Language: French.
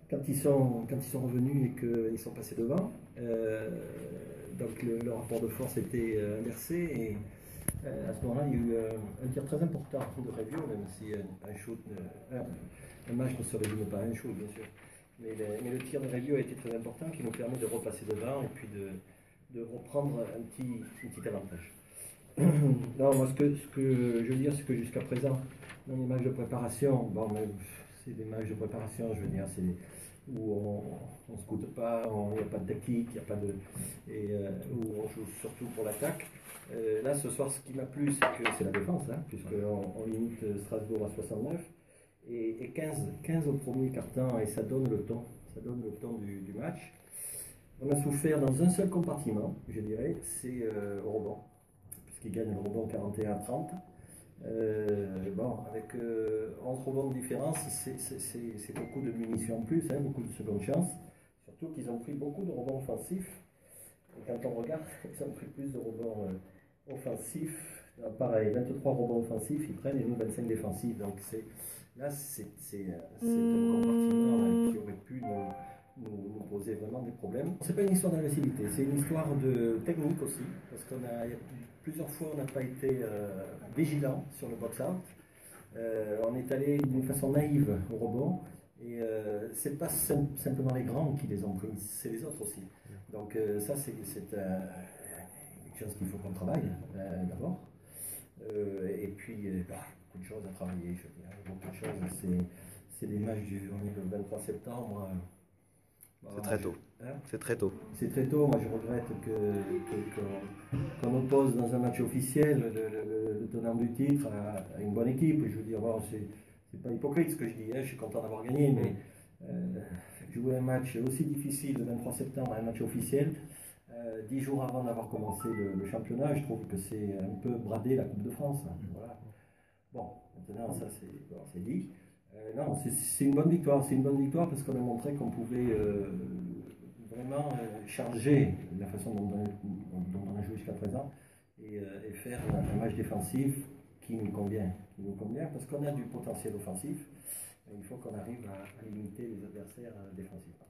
quand ils sont revenus et qu'ils sont passés devant, donc le rapport de force était inversé et à ce moment-là, il y a eu un tir très important de Revio, même si un match ne se résume pas à un shoot, bien sûr. Mais le tir de Revio a été très important, qui nous permet de repasser devant et puis de reprendre un petit avantage. Non, moi, ce que je veux dire, c'est que jusqu'à présent, dans les matchs de préparation, bon, c'est des matchs de préparation, je veux dire, c'est où on ne scoute pas, il n'y a pas de technique, il n'y a pas de. Où on joue surtout pour l'attaque. Là, ce soir, ce qui m'a plu, c'est que c'est la défense, hein, puisqu'on limite Strasbourg à 69 et 15 au premier quart-temps, et ça donne le ton du match. On a souffert dans un seul compartiment, je dirais, c'est au rebond, puisqu'il gagne le rebond 41-30. Bon, avec 11 rebonds de différence, c'est beaucoup de munitions en plus, hein, beaucoup de seconde chance. Surtout qu'ils ont pris beaucoup de rebonds offensifs. Et quand on regarde, ils ont pris plus de rebonds offensifs. Pareil, 23 rebonds offensifs, ils prennent et nous 25 défensifs. Donc c'est un compartiment qui aurait pu nous poser vraiment des problèmes. C'est pas une histoire d'agressivité, c'est une histoire de technique aussi, parce plusieurs fois on n'a pas été vigilant sur le box-out. On est allé d'une façon naïve au rebond, et c'est pas simplement les grands qui les ont pris, c'est les autres aussi. Donc ça c'est quelque chose qu'il faut qu'on travaille d'abord. Et puis beaucoup de choses à travailler, je veux dire, beaucoup de choses. C'est des matchs on est le 23 septembre. C'est très tôt. Hein, c'est très tôt. C'est très tôt. Moi, je regrette qu'on oppose dans un match officiel le tenant du titre à une bonne équipe. Je veux dire, bon, c'est pas hypocrite ce que je dis. Hein, je suis content d'avoir gagné, mais jouer un match aussi difficile le 23 septembre, un match officiel, 10 jours avant d'avoir commencé le championnat, je trouve que c'est un peu brader la Coupe de France. Voilà. Bon, maintenant, ça c'est dit. Non, c'est une bonne victoire. C'est une bonne victoire parce qu'on a montré qu'on pouvait vraiment charger la façon dont on a joué jusqu'à présent et faire un match défensif qui nous convient. Parce qu'on a du potentiel offensif. Il faut qu'on arrive à limiter les adversaires défensifs.